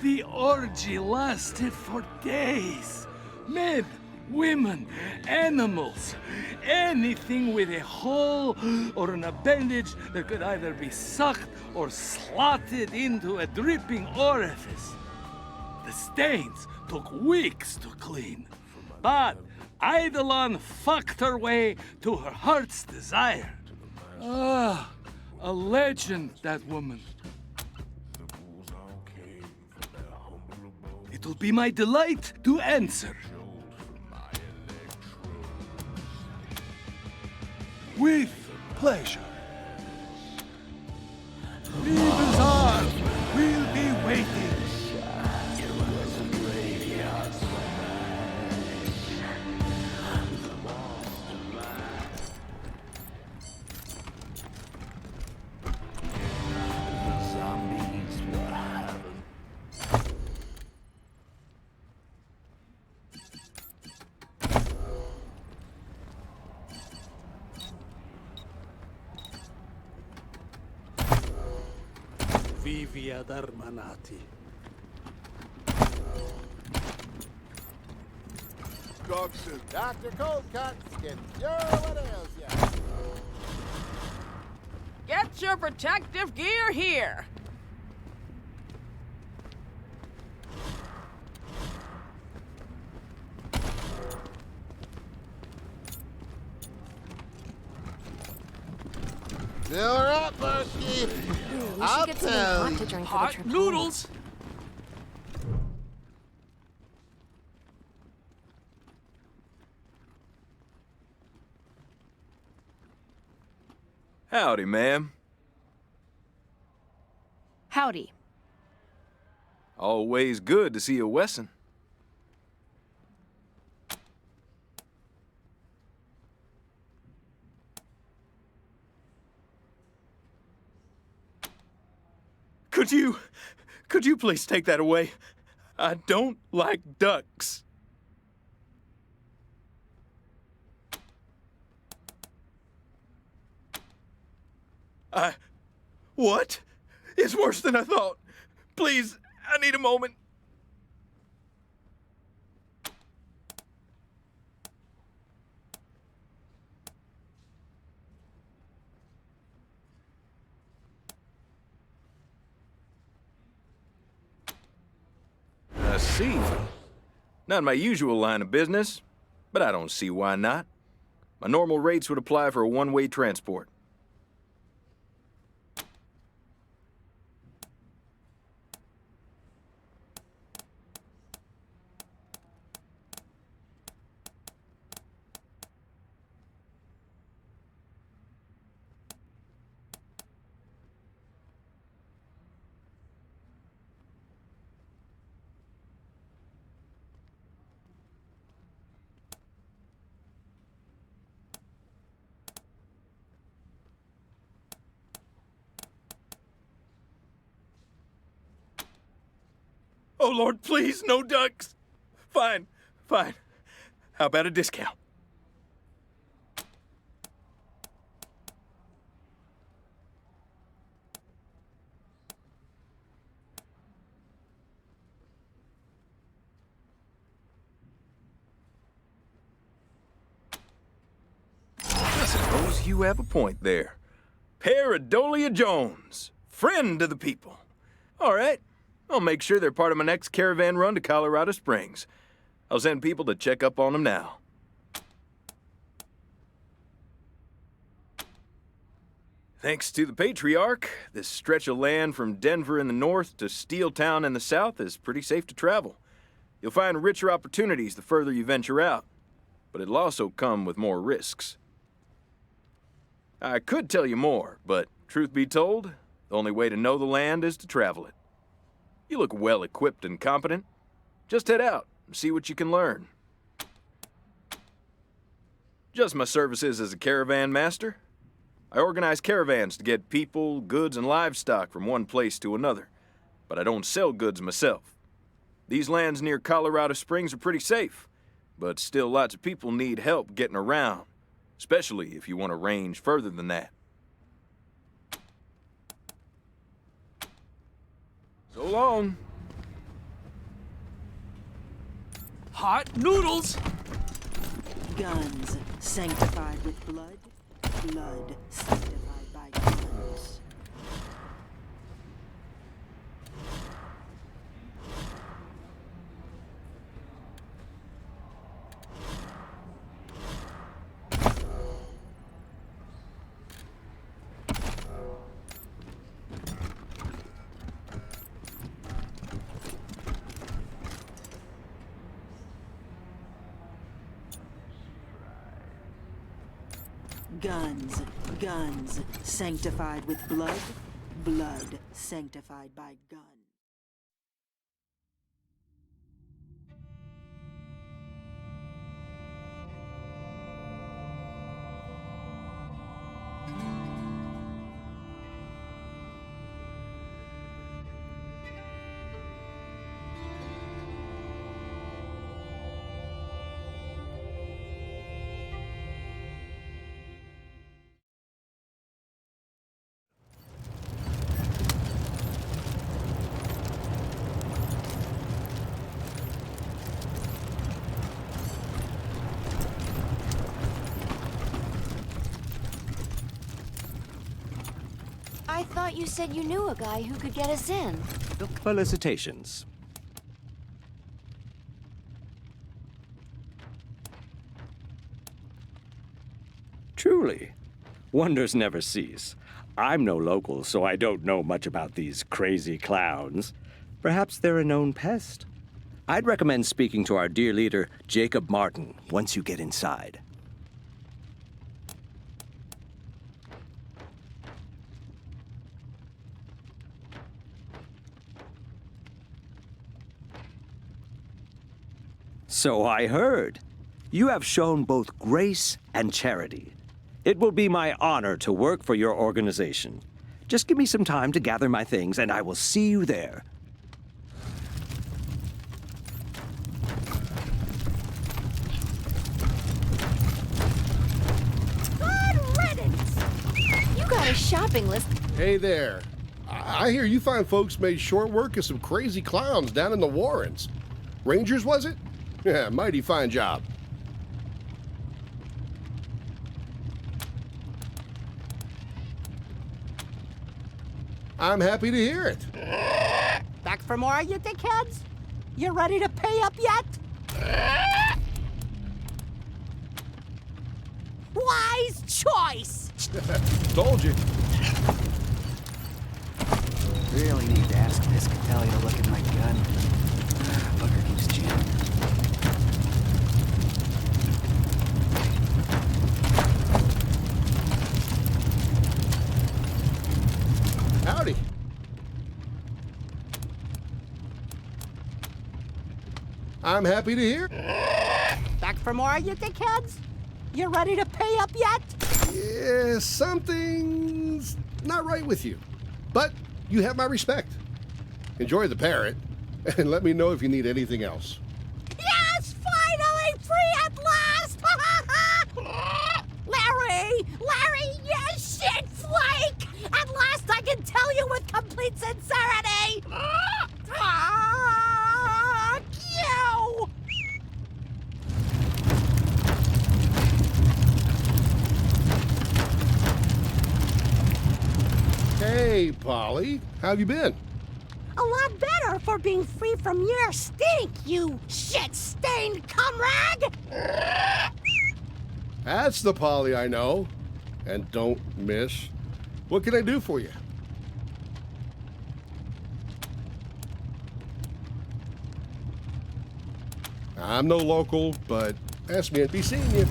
The orgy lasted for days. Men, women, animals, anything with a hole or an appendage that could either be sucked or slotted into a dripping orifice. The stains took weeks to clean, but Eidolon fucked her way to her heart's desire. Ah, a legend, that woman. It'll be my delight to answer. With pleasure. The bazaar will be waiting. Vivia Darmanati. Dobson. Dr. Cold Cuts can cure what ails ya. Get your protective gear here. Fill her up, Bushki. We should get something hot to drink for the trip home. Noodles! Howdy, ma'am. Howdy. Always good to see a Wesson. Could you please take that away? I don't like ducks. What? It's worse than I thought. Please, I need a moment. I see. Not my usual line of business, but I don't see why not. My normal rates would apply for a one-way transport. Oh, Lord, please, no ducks. Fine. How about a discount? I suppose you have a point there. Paradolia Jones, friend of the people. All right. I'll make sure they're part of my next caravan run to Colorado Springs. I'll send people to check up on them now. Thanks to the Patriarch, this stretch of land from Denver in the north to Steeltown in the south is pretty safe to travel. You'll find richer opportunities the further you venture out, but it'll also come with more risks. I could tell you more, but truth be told, the only way to know the land is to travel it. You look well-equipped and competent. Just head out and see what you can learn. Just my services as a caravan master. I organize caravans to get people, goods, and livestock from one place to another, but I don't sell goods myself. These lands near Colorado Springs are pretty safe, but still lots of people need help getting around, especially if you want to range further than that. So long. Hot noodles! Guns sanctified with blood, blood sanctified by guns. Guns sanctified with blood, blood sanctified by guns. I thought you said you knew a guy who could get us in. Felicitations. Truly, wonders never cease. I'm no local, so I don't know much about these crazy clowns. Perhaps they're a known pest. I'd recommend speaking to our dear leader, Jacob Martin, once you get inside. So I heard. You have shown both grace and charity. It will be my honor to work for your organization. Just give me some time to gather my things, and I will see you there. Good riddance! You got a shopping list. Hey there. I hear you fine folks made short work of some crazy clowns down in the Warrens. Rangers, was it? Yeah, mighty fine job. I'm happy to hear it. Back for more, you dickheads? You ready to pay up yet? Wise choice! Told you. Really need to ask Piscatelli to look at my gun. Bugger keeps jamming. Howdy. I'm happy to hear. Back for more, you dickheads? You ready to pay up yet? Yeah, something's not right with you. But you have my respect. Enjoy the parrot, and let me know if you need anything else. Yes, finally free at last! Larry, yes, shit, flake! At last I can tell you with complete sincerity! Fuck you! Hey, Polly, how have you been? A lot better for being free from your stink, you shit-stained comrade! That's the Polly I know. And don't miss. What can I do for you? I'm no local, but ask me, I'd be seeing you.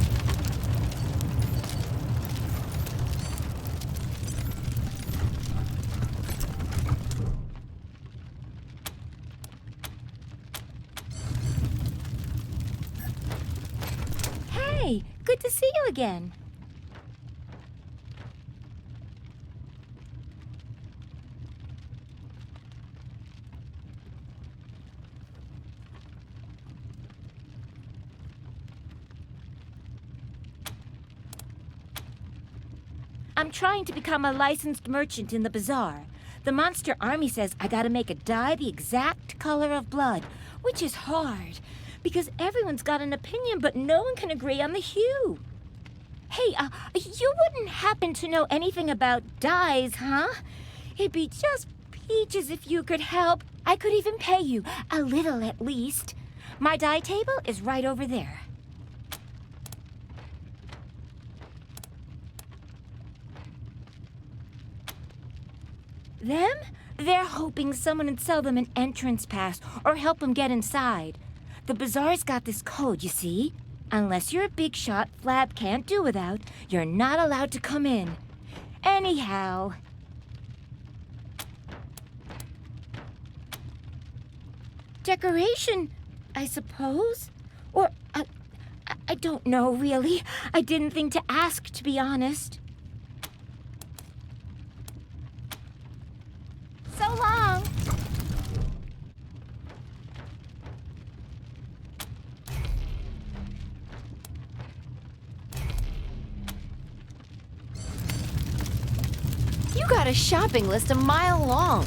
Hey, good to see you again. I'm trying to become a licensed merchant in the bazaar. The Monster Army says I gotta make a dye the exact color of blood, which is hard, because everyone's got an opinion, but no one can agree on the hue. Hey, you wouldn't happen to know anything about dyes, huh? It'd be just peaches if you could help. I could even pay you, a little at least. My dye table is right over there. Them? They're hoping someone would sell them an entrance pass or help them get inside. The bazaar's got this code, you see? Unless you're a big shot Flab can't do without, you're not allowed to come in. Anyhow. Decoration, I suppose? Or, I don't know, really. I didn't think to ask, to be honest. So long! You got a shopping list a mile long.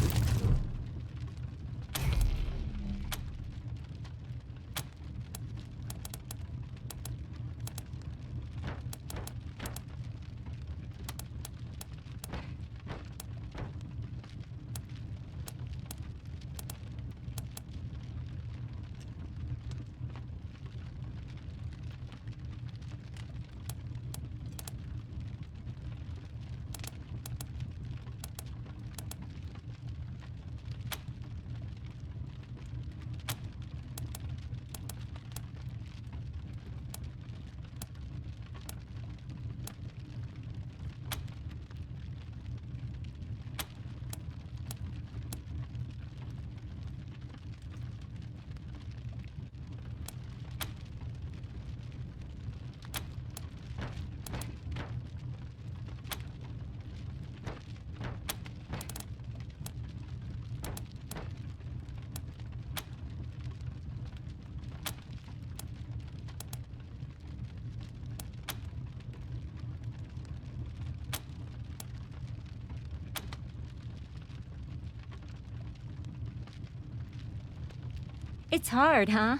It's hard, huh?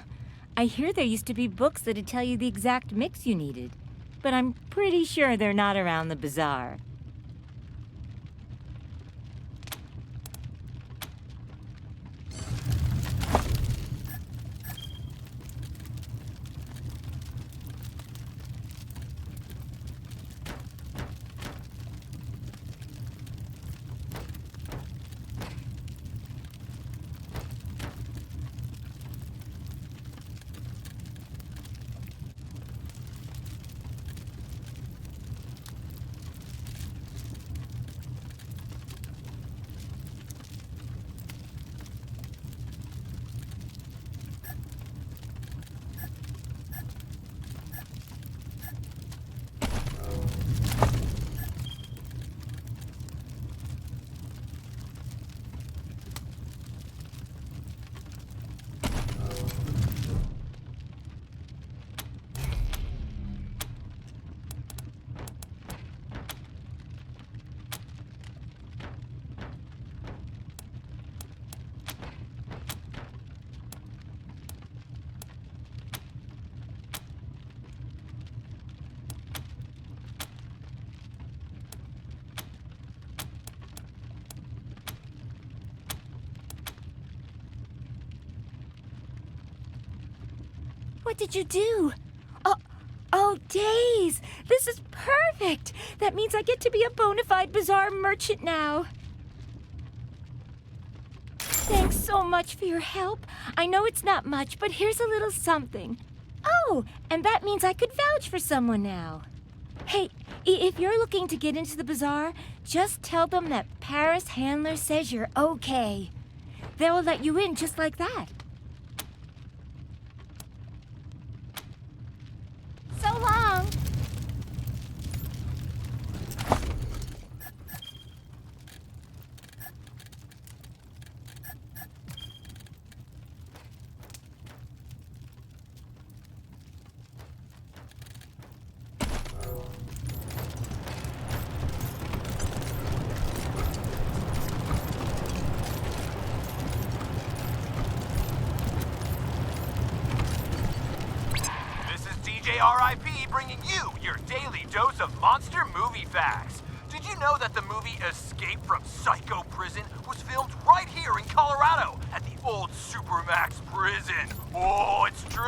I hear there used to be books that'd tell you the exact mix you needed, but I'm pretty sure they're not around the bazaar. What did you do? Oh, days! This is perfect! That means I get to be a bona fide bazaar merchant now. Thanks so much for your help. I know it's not much, but here's a little something. Oh, and that means I could vouch for someone now. Hey, if you're looking to get into the bazaar, just tell them that Paris Handler says you're okay. They'll let you in just like that. So long! RIP bringing you your daily dose of monster movie facts. Did you know that the movie Escape from Psycho Prison was filmed right here in Colorado at the old Supermax prison? Oh, it's true.